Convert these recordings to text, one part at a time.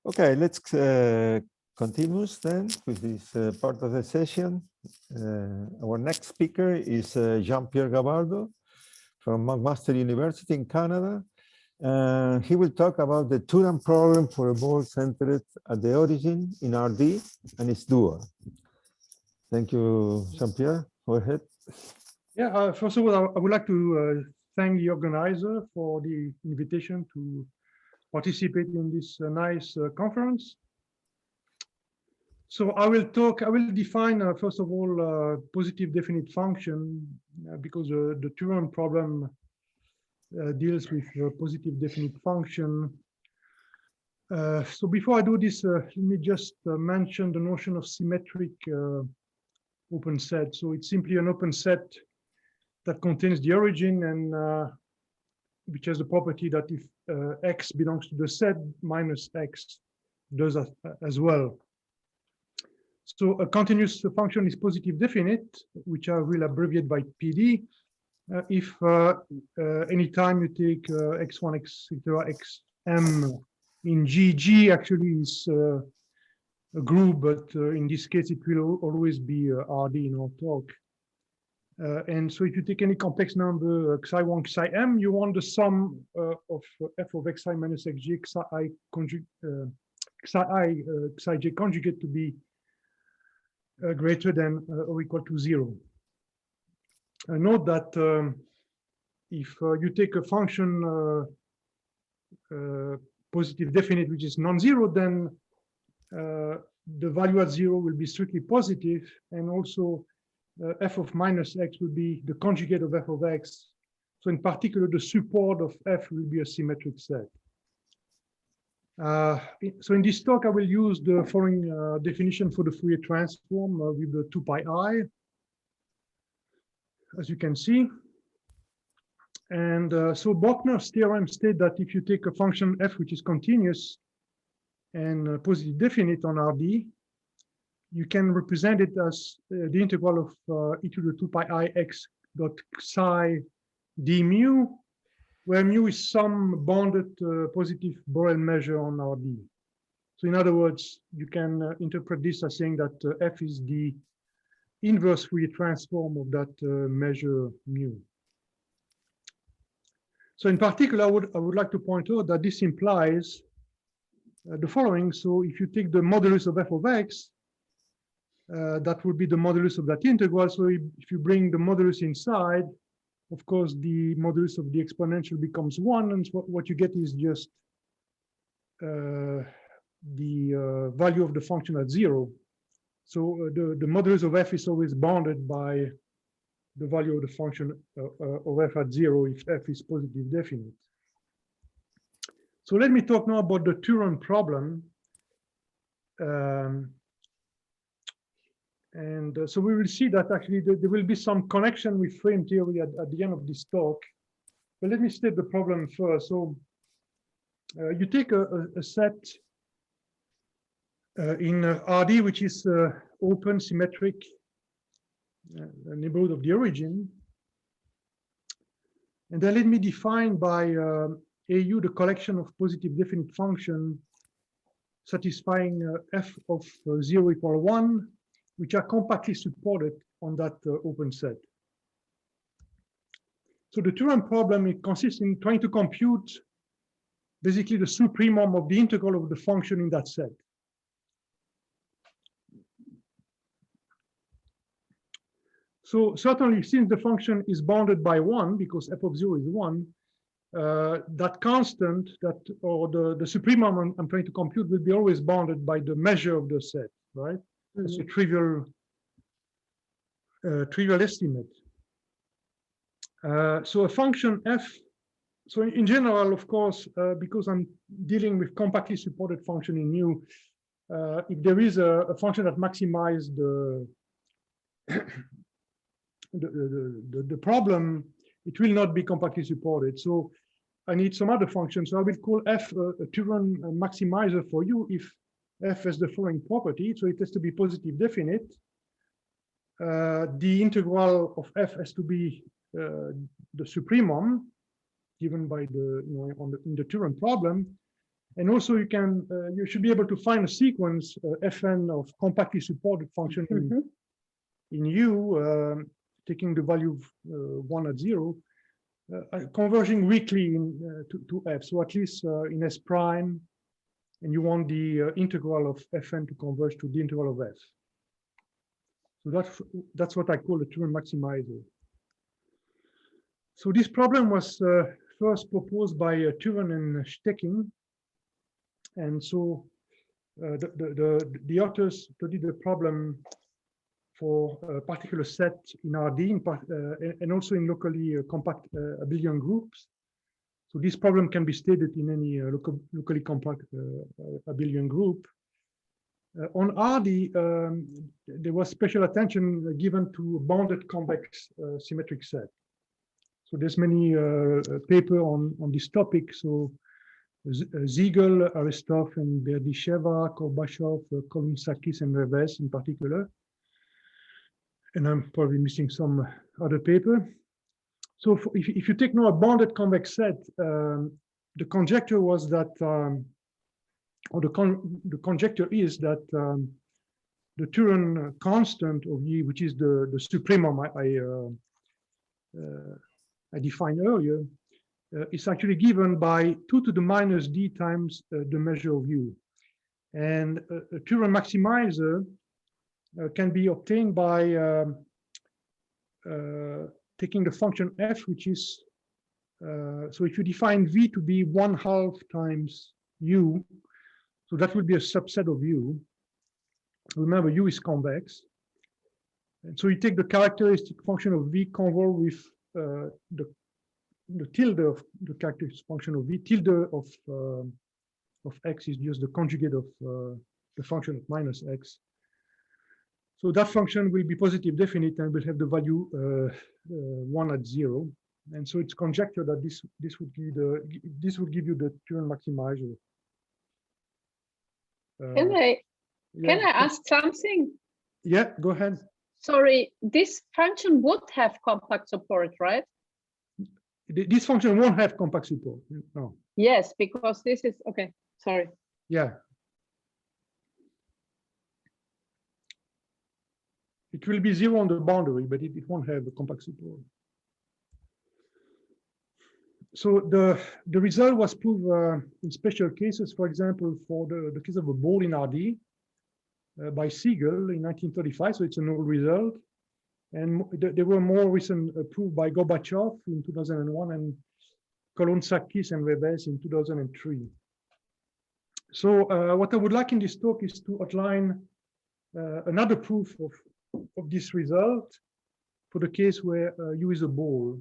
Okay, let's continue then with this part of the session. Our next speaker is Jean-Pierre Gabardo from McMaster University in Canada. He will talk about the Turán problem for a ball centered at the origin in RD and its dual. Thank you, Jean-Pierre. Go ahead. Yeah, first of all, I would like to thank the organizer for the invitation to participate in this nice conference. So I will define, first of all, positive definite function, because the Turán problem deals with positive definite function. So before I do this, let me just mention the notion of symmetric open set. So it's simply an open set that contains the origin and which has the property that if x belongs to the set, minus x does as well. So a continuous function is positive definite, which I will abbreviate by PD, if anytime you take x1, etc., xm in G actually is a group, but in this case it will always be RD in our talk. And so if you take any complex number xi1, xim, you want the sum of f of xi minus xj, xij conjugate to be greater than or equal to 0. Note that if you take a function positive definite which is non-zero, then the value at 0 will be strictly positive, and also f of minus x will be the conjugate of f of x. So in particular, the support of f will be a symmetric set. So in this talk, I will use the following definition for the Fourier transform with the 2 pi I, as you can see. And so Bochner's theorem states that if you take a function f which is continuous and positive definite on Rd, you can represent it as the integral of e to the 2 pi I x dot psi d mu, where mu is some bounded positive Borel measure on Rd. So in other words, you can interpret this as saying that f is the inverse Fourier transform of that measure mu. So in particular, I would like to point out that this implies the following. So if you take the modulus of f of x, that would be the modulus of that integral. So if you bring the modulus inside, of course, the modulus of the exponential becomes 1, and what you get is just the value of the function at 0. So the modulus of f is always bounded by the value of the function of f at 0 if f is positive definite. So let me talk now about the Turán problem. So we will see that actually there will be some connection with frame theory at the end of this talk. But let me state the problem first. So you take a set in Rd, which is open, symmetric, neighborhood of the origin. And then let me define by AU the collection of positive definite function satisfying f of 0 equal 1, which are compactly supported on that open set. So the Turán problem, it consists in trying to compute basically the supremum of the integral of the function in that set. So certainly, since the function is bounded by 1, because f of 0 is 1, that constant, or the supremum I'm trying to compute will be always bounded by the measure of the set, right? It's a trivial estimate. So a function f, so in general, of course, because I'm dealing with compactly supported function in U, if there is a function that maximizes the problem, it will not be compactly supported. So I need some other function. So I will call f a Turán maximizer for U if f has the following property. So it has to be positive definite. The integral of f has to be the supremum given by the in the Turán problem, And also you should be able to find a sequence Fn of compactly supported function in U, taking the value of 1 at 0, converging weakly to F. So at least in S prime, and you want the integral of Fn to converge to the integral of F. So that's what I call the Turán maximizer. So this problem was first proposed by Turán and Stecking. And so the authors studied the problem for a particular set in RD and also in locally compact abelian groups. So this problem can be stated in any locally compact abelian group. On RD, there was special attention given to bounded convex symmetric set. So there's many paper on this topic. So Ziegel, Aristov, and Berdisheva, Korbachov, Kolountzakis, and Reves in particular. And I'm probably missing some other paper. So if you take now a bounded convex set, the conjecture was that, or the conjecture is that the Turán constant of E, which is the supremum I defined earlier, is actually given by 2 to the minus d times the measure of U. And a Turán maximizer can be obtained by taking the function f, which is, so if you define V to be 1/2 times U, so that would be a subset of U. Remember, U is convex. And so you take the characteristic function of V convolved with the tilde of the characteristic function of V. Tilde of x is just the conjugate of the function of minus x. So that function will be positive definite and will have the value 1 at 0. And so it's conjecture that this would give you the Turán maximizer. Can I ask something? Yeah, go ahead. Sorry, this function would have compact support, right? This function won't have compact support. No. Yes, because this is okay. Sorry. Yeah. It will be 0 on the boundary, but it won't have the compact support. So the result was proved in special cases, for example, for the case of a ball in RD by Siegel in 1935. So it's an old result. And there were more recent proved by Gorbachev in 2001 and Kolountzakis and Reves in 2003. So what I would like in this talk is to outline another proof of this result for the case where U is a ball.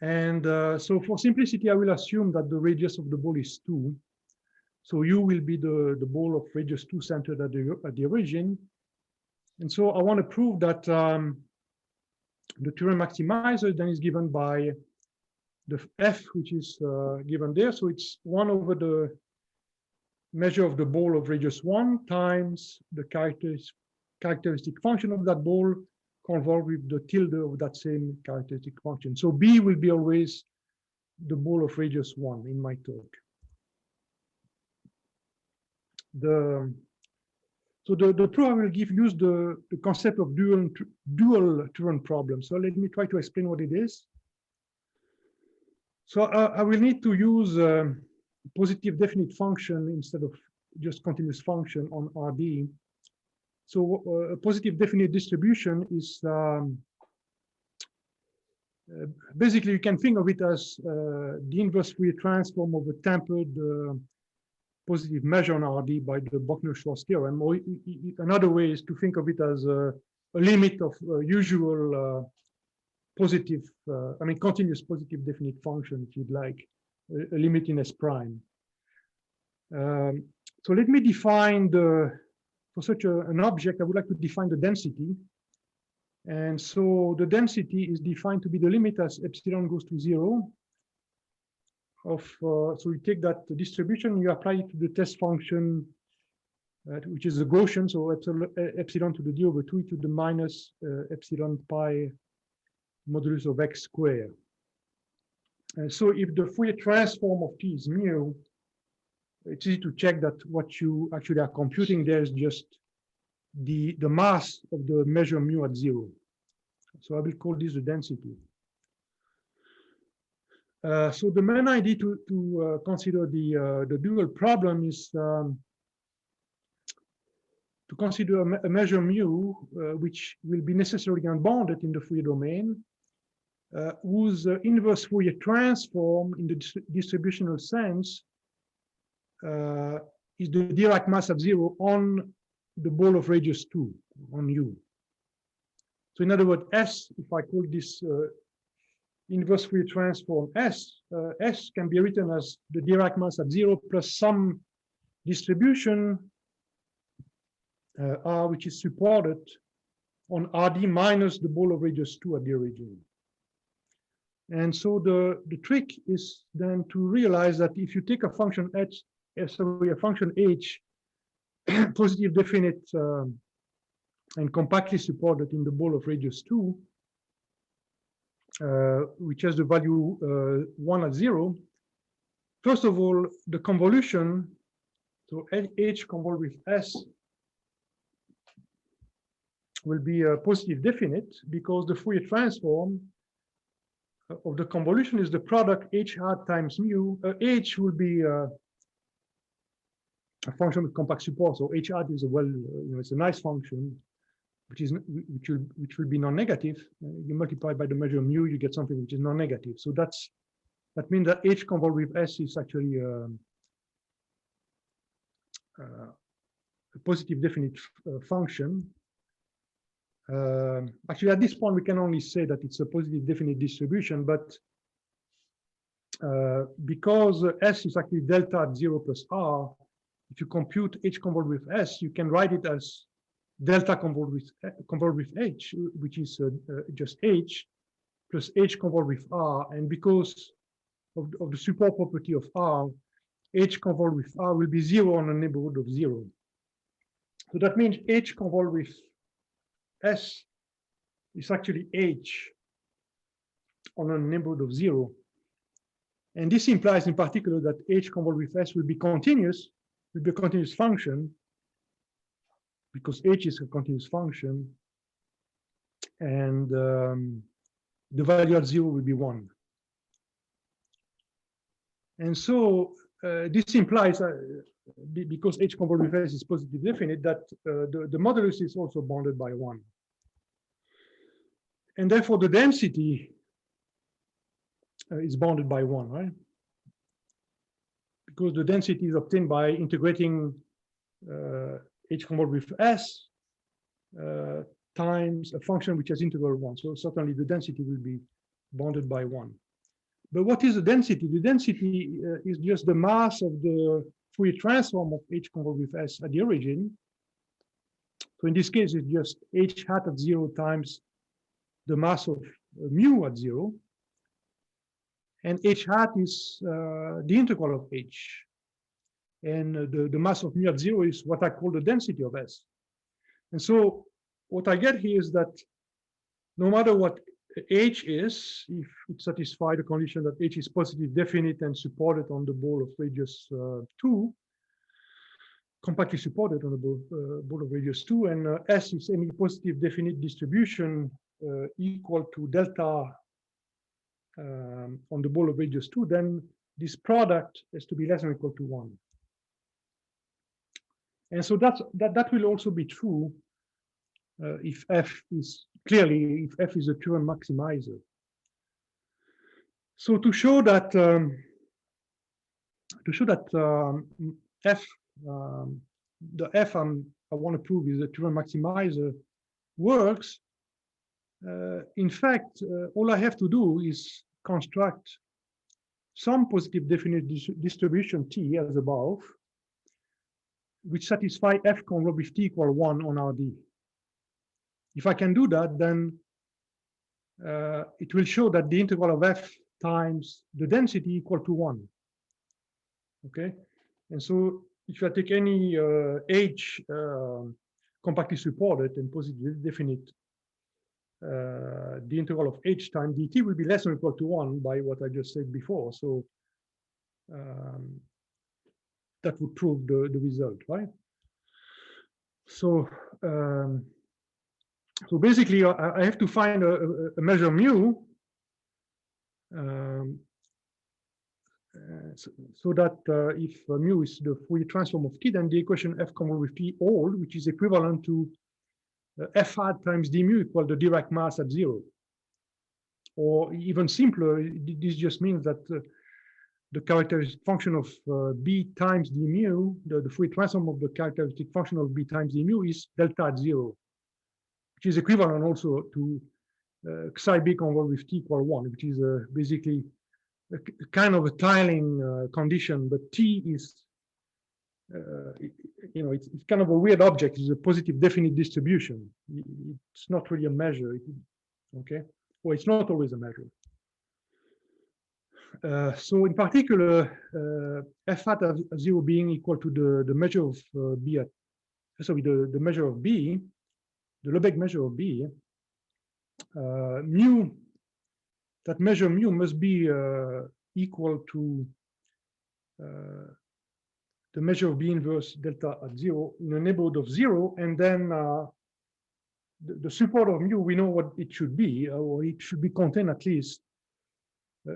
And so for simplicity, I will assume that the radius of the ball is 2. So U will be the ball of radius 2 centered at the origin. And so I want to prove that the Turán maximizer then is given by the F, which is given there. So it's 1 over the measure of the ball of radius 1 times the characteristic function of that ball convolved with the tilde of that same characteristic function. So B will be always the ball of radius 1 in my talk. So the proof I will use the concept of dual Turán problem. So let me try to explain what it is. So I will need to use a positive definite function instead of just continuous function on RD. So a positive definite distribution is basically you can think of it as the inverse Fourier transform of a tempered positive measure on RD by the Bochner-Schwarz theorem. Or another way is to think of it as a limit of usual positive, continuous positive definite function, if you'd like, a limit in S prime. So let me define for such an object, I would like to define the density. And so the density is defined to be the limit as epsilon goes to 0 of, so you take that distribution, you apply it to the test function, which is a Gaussian, so epsilon to the d over 2 to the minus epsilon pi modulus of x squared. So if the Fourier transform of T is mu, it's easy to check that what you actually are computing there is just the mass of the measure mu at 0. So I will call this the density. So the main idea to consider the dual problem is to consider a measure mu, which will be necessarily unbounded in the Fourier domain, whose inverse Fourier transform in the distributional sense is the Dirac mass at 0 on the ball of radius 2, on U. So in other words, S, if I call this inverse Fourier transform S, S can be written as the Dirac mass at 0 plus some distribution R, which is supported on RD minus the ball of radius 2 at the origin. And so the trick is then to realize that if you take a function H, sorry, a function H, positive definite and compactly supported in the ball of radius 2, which has the value 1 at 0, first of all, the convolution, so H convolved with S, will be a positive definite because the Fourier transform of the convolution is the product H hat times mu. H will be a function with compact support. So H hat is a it's a nice function, which will be non-negative. You multiply by the measure mu, you get something which is non-negative. So that means that H convolved with S is actually a positive definite function. Actually, at this point, we can only say that it's a positive definite distribution, but because S is actually delta at 0 plus R, if you compute H convolved with S, you can write it as delta convolved with H, which is just H, plus H convolved with R. And because of the support property of R, H convolved with R will be 0 on a neighborhood of 0. So that means H convolved with S is actually H on a neighborhood of 0. And this implies in particular that H convolved with S will be continuous, will be a continuous function, because H is a continuous function, and the value at 0 will be 1. And so this implies, because H convolved with S is positive definite, that the modulus is also bounded by 1. And therefore the density is bounded by 1, right? Because the density is obtained by integrating H convolved with S times a function which has integral 1. So certainly the density will be bounded by 1. But what is the density? The density is just the mass of the Fourier transform of H convolved with S at the origin. So in this case, it's just H hat at 0 times the mass of mu at 0. And H hat is the integral of H. And the mass of mu at 0 is what I call the density of S. And so what I get here is that no matter what H is, if it satisfies the condition that H is positive definite and supported on the ball of radius 2, compactly supported on the ball of radius 2, and S is any positive definite distribution equal to delta on the ball of radius 2, then this product has to be less than or equal to 1. And so that will also be true if F is clearly, if F is a Turán maximizer. So to show that F, the F I want to prove is a Turán maximizer works, in fact, all I have to do is construct some positive definite distribution T as above, which satisfy F convolved with T equal 1 on RD. If I can do that, then it will show that the integral of F times the density equal to 1. Okay, and so if I take any H compactly supported and positive definite the integral of h times dt will be less than or equal to 1 by what I just said before. So that would prove the result, right? So so basically, I have to find a measure mu so that if mu is the Fourier transform of t, then the equation f convolved with t old, which is equivalent to f hat times d mu equal the Dirac mass at 0. Or even simpler, this just means that the characteristic function of b times d mu, the Fourier transform of the characteristic function of b times d mu is delta at 0, which is equivalent also to psi b convolved with t equal 1, which is basically a kind of a tiling condition, but t is, you know, it's kind of a weird object. It's a positive definite distribution. It's not really a measure, okay? Well, it's not always a measure. So in particular, f hat of 0 being equal to the measure of b at, sorry, the measure of b, the Lebesgue measure of b, mu, that measure mu must be equal to the measure of b inverse delta at 0 in a neighborhood of 0, and then the support of mu, we know what it should be, or it should be contained at least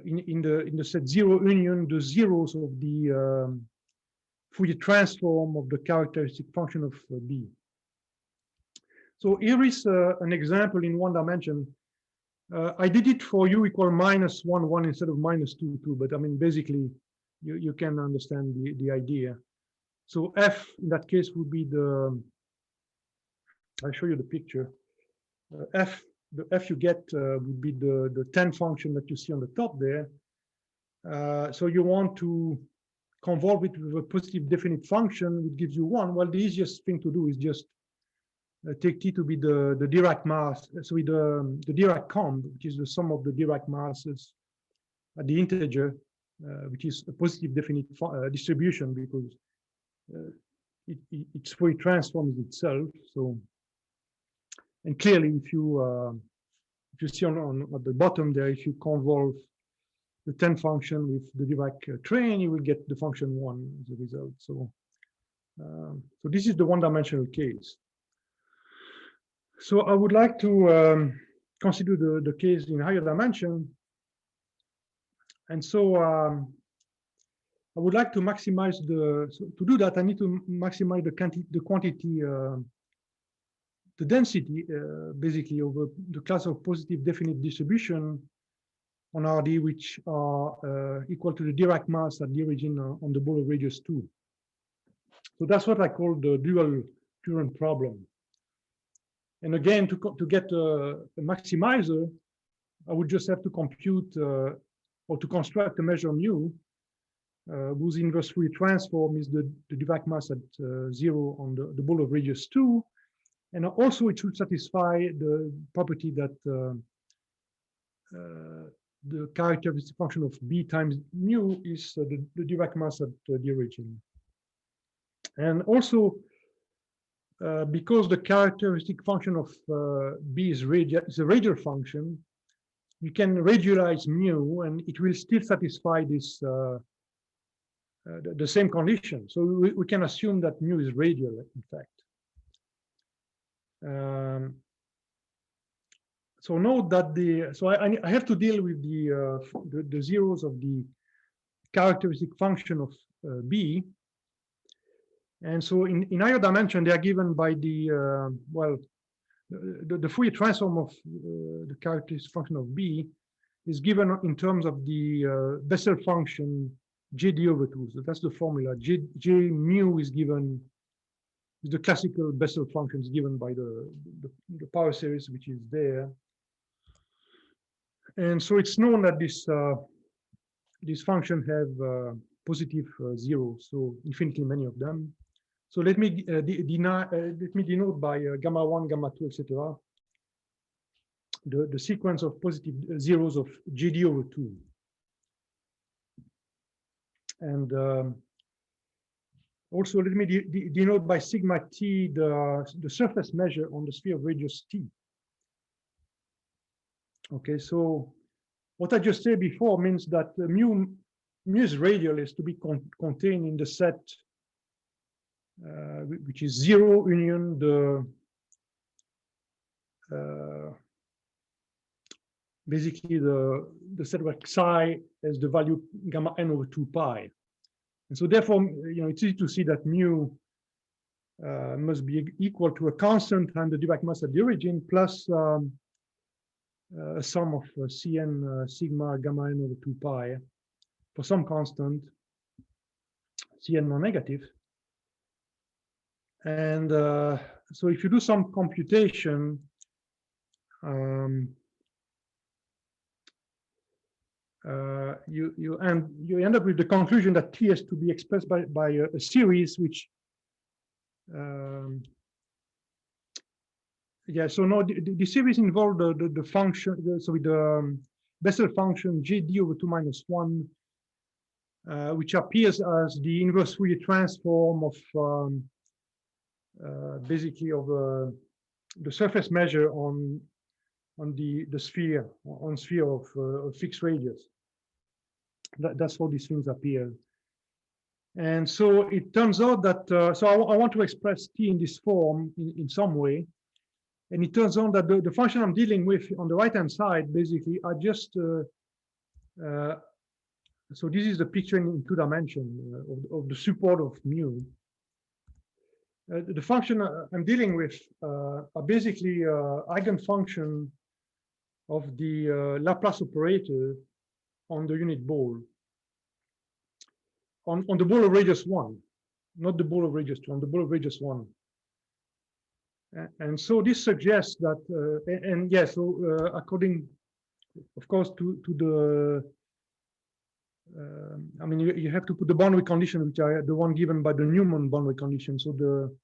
in the set 0 union, the zeros of the Fourier transform of the characteristic function of b. So here is an example in one dimension. I did it for u equal minus 1, 1 instead of minus 2, 2, but I mean, basically, you can understand the idea. So f in that case would be the, I'll show you the picture. The f you get would be the 10 function that you see on the top there. So you want to convolve it with a positive definite function, which gives you 1. Well, the easiest thing to do is just take t to be the Dirac mass, so the Dirac comb, which is the sum of the Dirac masses at the integer, which is a positive definite distribution because it's Fourier transforms itself. So, and clearly, if you see on at the bottom there, if you convolve the 10 function with the Dirac train, you will get the function 1 as a result. So, so this is the one-dimensional case. So I would like to consider the case in higher dimension. And so I would like to maximize so to do that, I need to maximize the quantity, the density, basically, over the class of positive definite distribution on RD, which are equal to the Dirac mass at the origin on the ball of radius 2. So that's what I call the dual Turán problem. And again, to get a maximizer, I would just have to compute or to construct a measure mu, whose inverse Fourier transform is the Dirac mass at 0 on the ball of radius 2. And also it should satisfy the property that the characteristic function of b times mu is the Dirac mass at the origin. And also, because the characteristic function of b is a radial function, you can radialize mu, and it will still satisfy this the same condition. So we can assume that mu is radial, in fact. So note that so I have to deal with the zeros of the characteristic function of b. And so in higher dimension, they are given by the, well, the Fourier transform of the characteristic function of b is given in terms of the Bessel function jd over 2. So that's the formula. J mu is given, is the classical Bessel functions given by the power series, which is there. And so it's known that this function have positive zeros, so infinitely many of them. So let me denote by gamma 1, gamma 2, etc. The sequence of positive zeros of jd over 2. And also let me denote by sigma t the surface measure on the sphere of radius t. Okay, so what I just said before means that mu's radial is to be contained in the set which is 0 union the basically the set where psi is the value gamma n over 2 pi. And so therefore, it's easy to see that mu must be equal to a constant and the Dirac mass at the origin plus a sum of Cn sigma gamma n over 2 pi for some constant Cn non-negative. And so if you do some computation, you end up with the conclusion that T has to be expressed by a series which yeah, so no, the series involved the function, so with the Bessel function jd over 2 minus 1, which appears as the inverse Fourier transform of basically of the surface measure on the sphere, on sphere of fixed radius. That's how these things appear. And so it turns out that, so I want to express T in this form in some way. And it turns out that the function I'm dealing with on the right-hand side, basically, are just, so this is the picture in 2 dimensions of the support of mu. The function I'm dealing with are basically eigenfunction of the Laplace operator on the unit ball. On the ball of radius 1, not the ball of radius 2, on the ball of radius 1. And so this suggests that, and yes, so according, of course, to the, I mean, you have to put the boundary condition, which are the one given by the Newman boundary condition. So the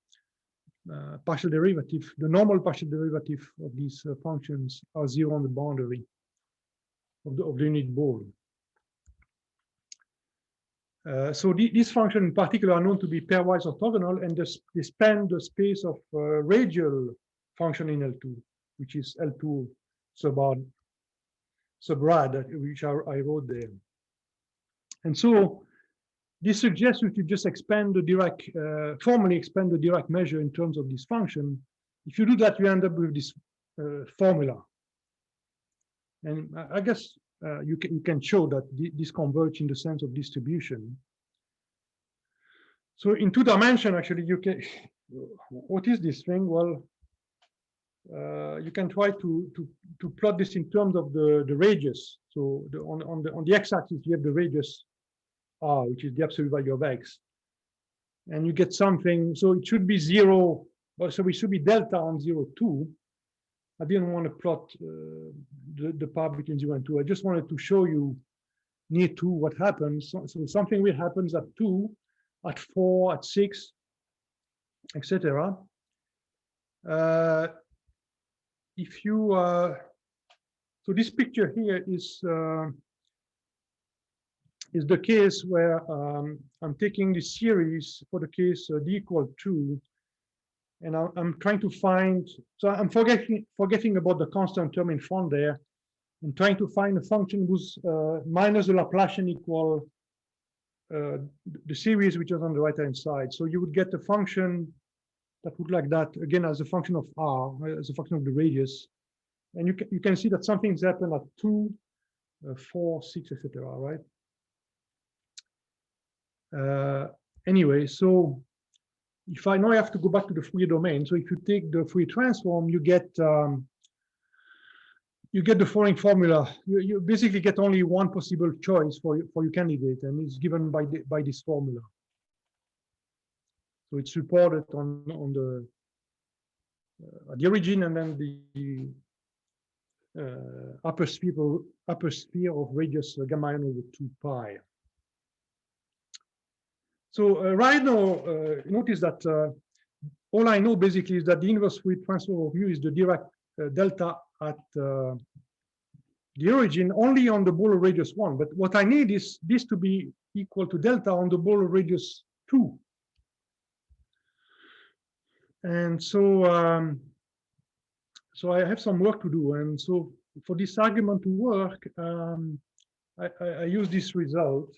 partial derivative, the normal partial derivative of these functions are 0 on the boundary of the unit ball. So these functions in particular are known to be pairwise orthogonal, and they span the space of radial function in L2, which is L2 subrad, which I wrote there. And so this suggests if you just expand the Dirac, formally expand the Dirac measure in terms of this function. If you do that, you end up with this formula. And I guess you can show that this converges in the sense of distribution. So in 2 dimensions, actually, you can. What is this thing? Well, you can try to plot this in terms of the radius. So on the x-axis, you have the radius r, which is the absolute value of x, and you get something. So it should be 0. So it should be delta on 0, 2. I didn't want to plot the part between 0 and 2. I just wanted to show you near 2 what happens. So something will happen at 2, at 4, at 6, etc. If you so this picture here is the case where I'm taking the series for the case d equal 2. And I'm trying to find, so I'm forgetting about the constant term in front there, and trying to find a function whose minus the Laplacian equal the series which is on the right-hand side. So you would get a function that would like that, again, as a function of r, as a function of the radius. And you can see that something's happened at 2, 4, 6, etc., right? Anyway, so if I now have to go back to the Fourier domain, so if you take the Fourier transform, you get the following formula. You basically get only one possible choice for your candidate, and it's given by this formula. So it's supported on the at the origin, and then the upper sphere of radius gamma n over 2 pi. So right now, notice that all I know basically is that the inverse Fourier transform of mu is the Dirac delta at the origin only on the ball of radius 1. But what I need is this to be equal to delta on the ball of radius 2. And so, so I have some work to do. And so for this argument to work, I use this result.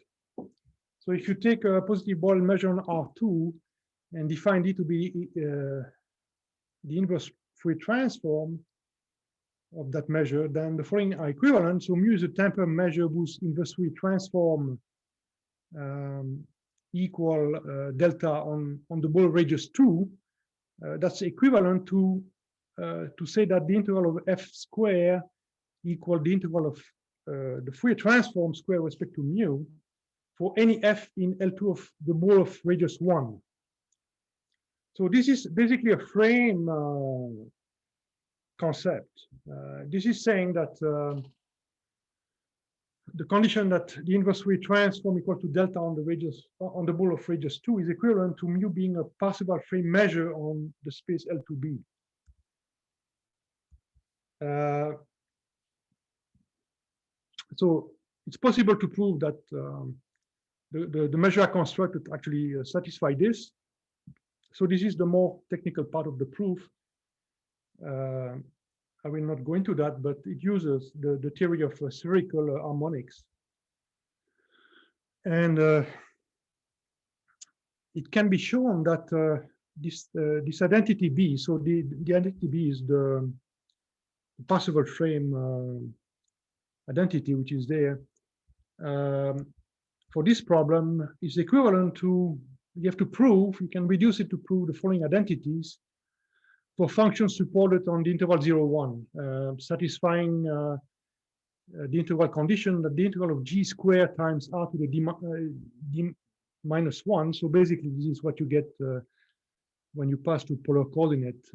So if you take a positive Borel measure on R2 and define D to be the inverse Fourier transform of that measure, then the following are equivalent. So mu is a temper measure whose inverse Fourier transform equal delta on the Borel radius 2. That's equivalent to say that the integral of f square equal the integral of the Fourier transform square with respect to mu for any f in L2 of the Borel of radius 1. So this is basically a frame concept. This is saying that the condition that the inverse Fourier transform equal to delta on the radius on the Borel of radius 2 is equivalent to mu being a possible frame measure on the space L2B. So it's possible to prove that the measure I constructed actually satisfy this. So this is the more technical part of the proof. I will not go into that, but it uses the theory of spherical harmonics. And it can be shown that this identity B, so the identity B is the possible frame identity, which is there, for this problem is equivalent to, you have to prove, you can reduce it to prove the following identities for functions supported on the interval 0, 1, satisfying the integral condition that the integral of g squared times r to the d minus 1. So basically, this is what you get when you pass to polar coordinate,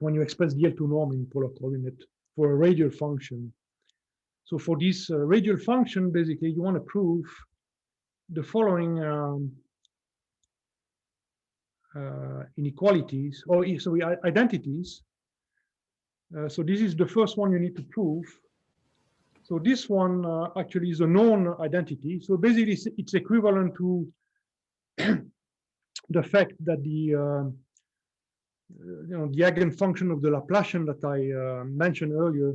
when you express the L2 norm in polar coordinate for a radial function. So for this radial function, basically, you want to prove the following inequalities, or sorry, identities. So this is the first one you need to prove. So this one actually is a known identity. So basically, it's equivalent to the fact that the the eigenfunction of the Laplacian that I mentioned earlier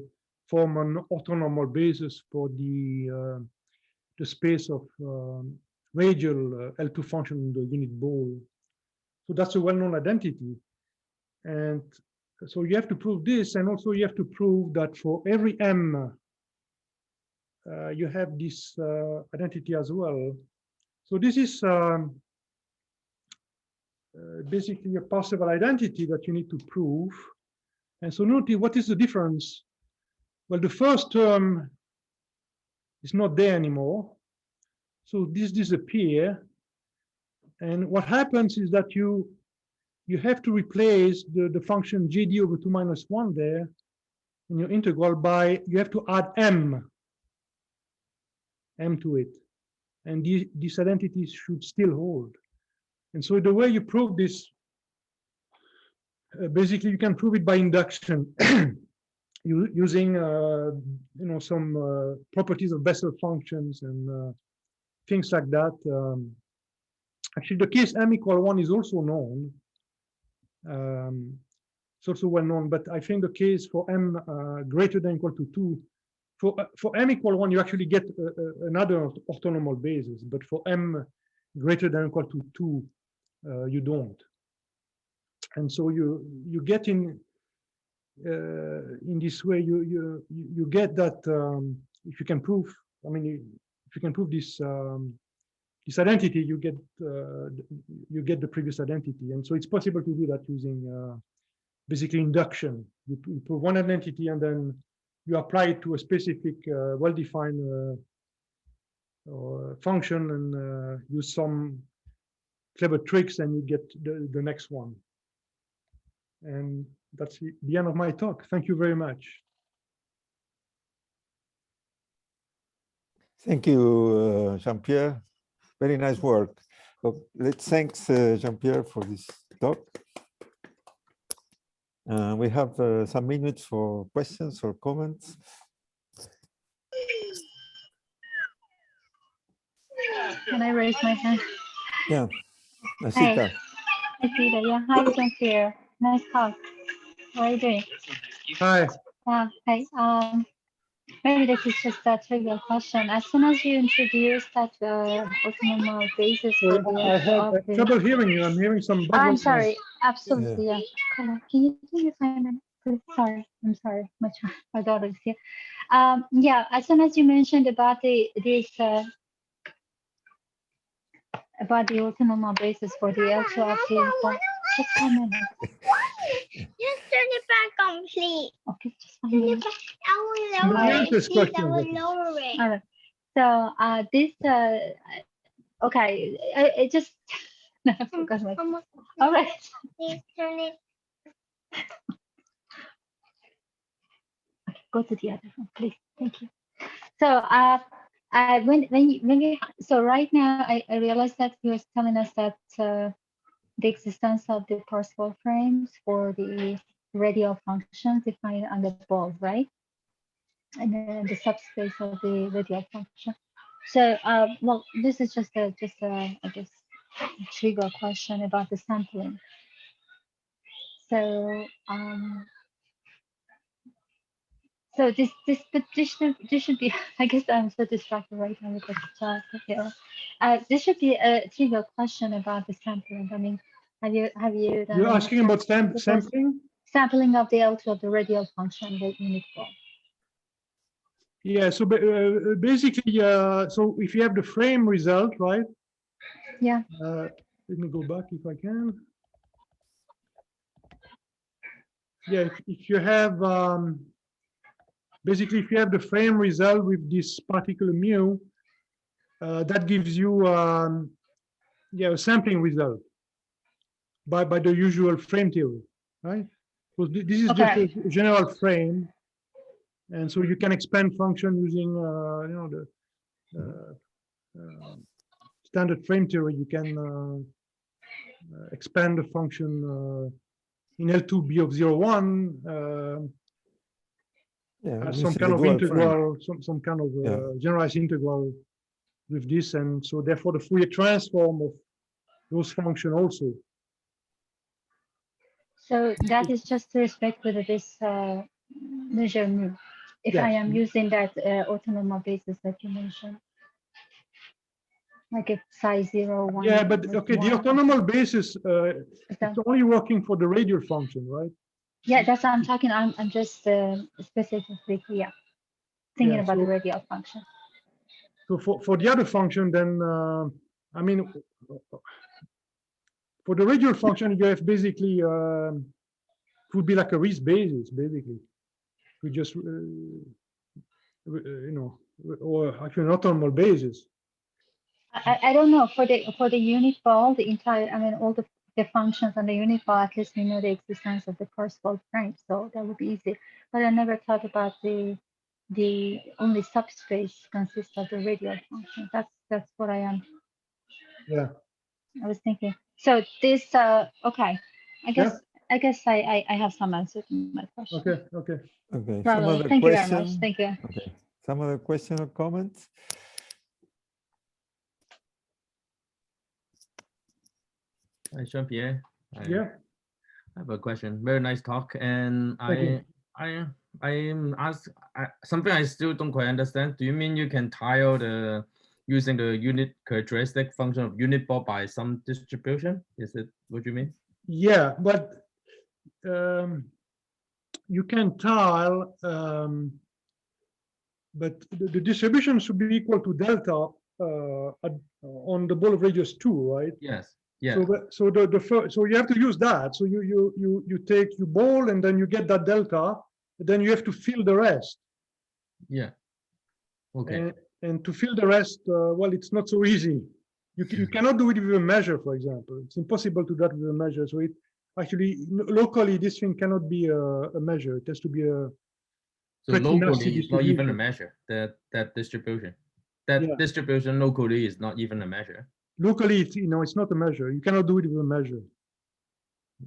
form an orthonormal basis for the space of radial L2 function in the unit ball. So that's a well-known identity. And so you have to prove this, and also you have to prove that for every m, you have this identity as well. So this is basically a possible identity that you need to prove. And so notice, what is the difference? Well, the first term is not there anymore. So this disappears. And what happens is that you have to replace the function jd over 2 minus 1 there in your integral by, you have to add m to it. And these identities should still hold. And so the way you prove this, basically you can prove it by induction using some properties of Bessel functions and things like that. Actually, the case m equal 1 is also known. It's also well known, but I think the case for m greater than or equal to 2, for m equal 1, you actually get another orthonormal basis, but for m greater than or equal to 2, you don't. And so you get in this way, you get that if you can prove, I mean, if you can prove this this identity, you get the previous identity. And so it's possible to do that using basically induction. You prove one identity and then you apply it to a specific well-defined function and use some clever tricks, and you get the next one. And that's the end of my talk. Thank you very much. Thank you, Jean-Pierre. Very nice work. So let's thank Jean-Pierre for this talk. We have some minutes for questions or comments. Can I raise my hand? Yeah, Nasita. Hi, Peter. Yeah, hi, Jean-Pierre. Nice talk. How are you doing? Hi. Hi. Maybe this is just a trivial question. As soon as you introduce that autonomous basis for the I have of the, trouble hearing you. I'm hearing some I'm background noise. sorry. Absolutely, yeah. Can you do me 5 minutes, please? Sorry, I'm sorry. My daughter is here. Yeah. As soon as you mentioned about about the autonomous basis for the L2 active, just 5 minutes. Just turn it back on, please. Okay, just 5 minutes. I will Let lower me it. ask this Please, I question, will Becky. lower it. All right. So this okay, I just I forgot my. Mama, All right. please turn it. Go to the other one, please. Thank you. So when you so right now I realized that you're telling us that the existence of the Parseval frames for the radial functions defined on the ball, right? And then the subspace of the radial function. So well, this is just a I guess a trivial question about the sampling. So so this should be, I guess I'm so distracted right now with the chat here. This should be a trivial question about the sampling. I mean, have you done You're any asking about sampling? sampling? Sampling of the L2 of the radial function, the unit ball. Yeah, so basically, so if you have the frame result, right? Yeah. Let me go back if I can. Yeah, if you have, basically, if you have the frame result with this particular mu, that gives you, yeah, a sampling result by the usual frame theory, right? So this is just Okay. a general frame, and so you can expand function using, you know, the standard frame theory. You can expand the function in L2 B of 0, 1. Yeah, As this some is kind a of dual frame. integral, some kind of Yeah. generalized integral with this, and so therefore the Fourier transform of those function also. So that is just to respect with this measure mu. If I Yes. am using that autonomous basis that you mentioned, like if size 0, 1. Yeah, but with okay, the one. autonomous basis, Is it's that- only working for the radial function, right? Yeah, that's what I'm talking. I'm just specifically, yeah, thinking Yeah, about the so- radial function. So for the other function, then, I mean, for the radial function, you have basically, it would be like a Riesz basis, basically. We just, you know, or actually an autonomous basis. I don't know for the unit ball, the entire, I mean, all the functions on the unit ball, at least we know the existence of the Parseval frame, so that would be easy. But I never thought about the only subspace consists of the radial function. That's what I am. Yeah. I was thinking. So this okay. I guess I have some answer to my question. Okay. Okay. Okay, Well, some other thank you very much. question. Thank you. Okay, some other question or comments? Hi, Jean-Pierre. Yeah. I have a question. Very nice talk, and Thank I'm asked something I still don't quite understand. Do you mean you can tile the using the unit characteristic function of unit ball by some distribution? Is it what you mean? Yeah, but you can tile, but the distribution should be equal to delta on the ball of radius 2, right? Yes. Yeah. So so you have to use that. So you take your ball and then you get that delta. Then you have to fill the rest. Yeah. Okay. And to fill the rest, well, it's not so easy. You cannot do it with a measure, for example. It's impossible to do that with a measure. So it actually locally this thing cannot be a measure. It has to be a So pretty nasty locally, it's not even a distribution. measure. That distribution. That Yeah. distribution locally is not even a measure. Locally, it's not a measure. You cannot do it with a measure.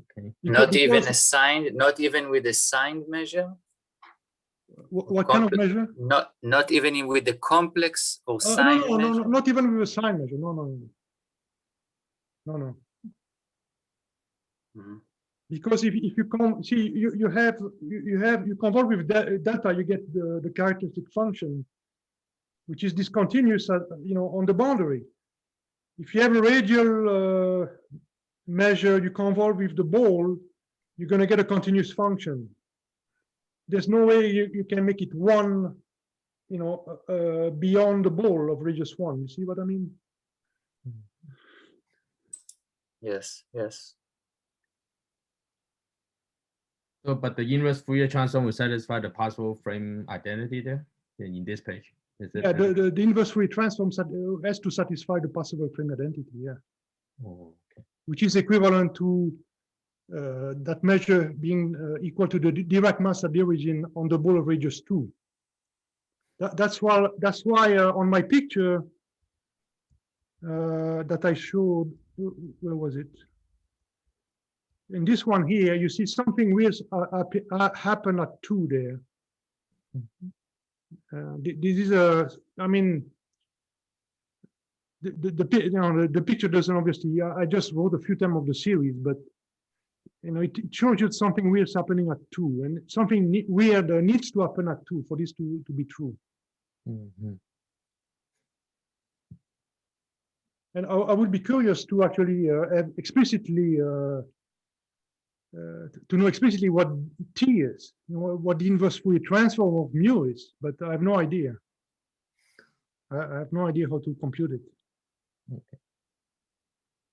Okay. Not even assigned, not even with a signed measure. What kind of measure? Not even with the complex or No, signed no, measure. not even with a sign measure. No. Mhm. Because if you come, see, you convolve with delta, you get the characteristic function, which is discontinuous, on the boundary. If you have a radial measure, you convolve with the ball, you're going to get a continuous function. There's no way you can make it one, beyond the ball of radius 1. You see what I mean? Yes, yes. So, but the inverse Fourier transform will satisfy the partial frame identity there in this page. Is it? Yeah, the inverse Fourier transform has to satisfy the possible frame identity, yeah. Oh, okay. Which is equivalent to that measure being equal to the Dirac mass at the origin on the ball of radius 2. That's why on my picture that I showed, where was it? In this one here, you see something weird happen at 2 there. This is the picture doesn't obviously. I just wrote a few terms of the series, but it shows you something weird happening at 2, and something weird needs to happen at 2 for this to be true. Mhm. And I would be curious to actually have explicitly to know explicitly what T is, what the inverse Fourier transform of mu is, but I have no idea. I have no idea how to compute it. Okay.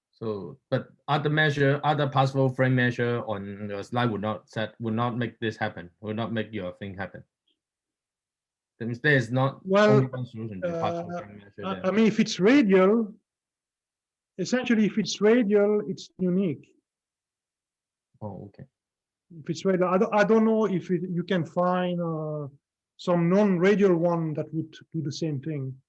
So, but other possible frame measure on your slide would not make this happen. Would not make your thing happen. That means there is not only one solution to partial frame measure there. I mean, if it's radial, essentially, if it's radial, it's unique. Oh, okay. If it's radial, I don't know if you can find some non-radial one that would do the same thing.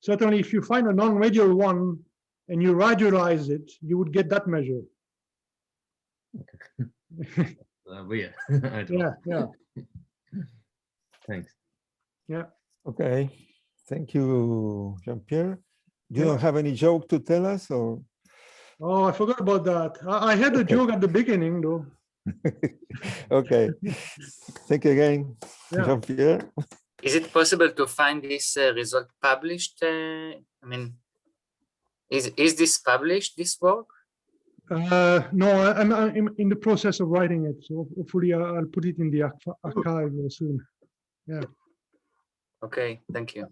Certainly, if you find a non-radial one and you radialize it, you would get that measure. Okay. Weird. I don't know. Yeah. Thanks. Yeah. Okay, thank you, Jean-Pierre. You Yeah. don't have any joke to tell us, or? Oh, I forgot about that. I had a Okay. joke at the beginning, though. Okay, thank you again, Yeah. Jean-Pierre. Is it possible to find this result published? I mean, is this published, this work? No, I'm in the process of writing it, so hopefully I'll put it in the archive soon. Yeah. Okay, thank you.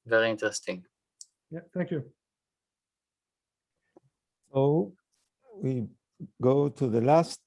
Very interesting. Yeah, thank you. So we go to the last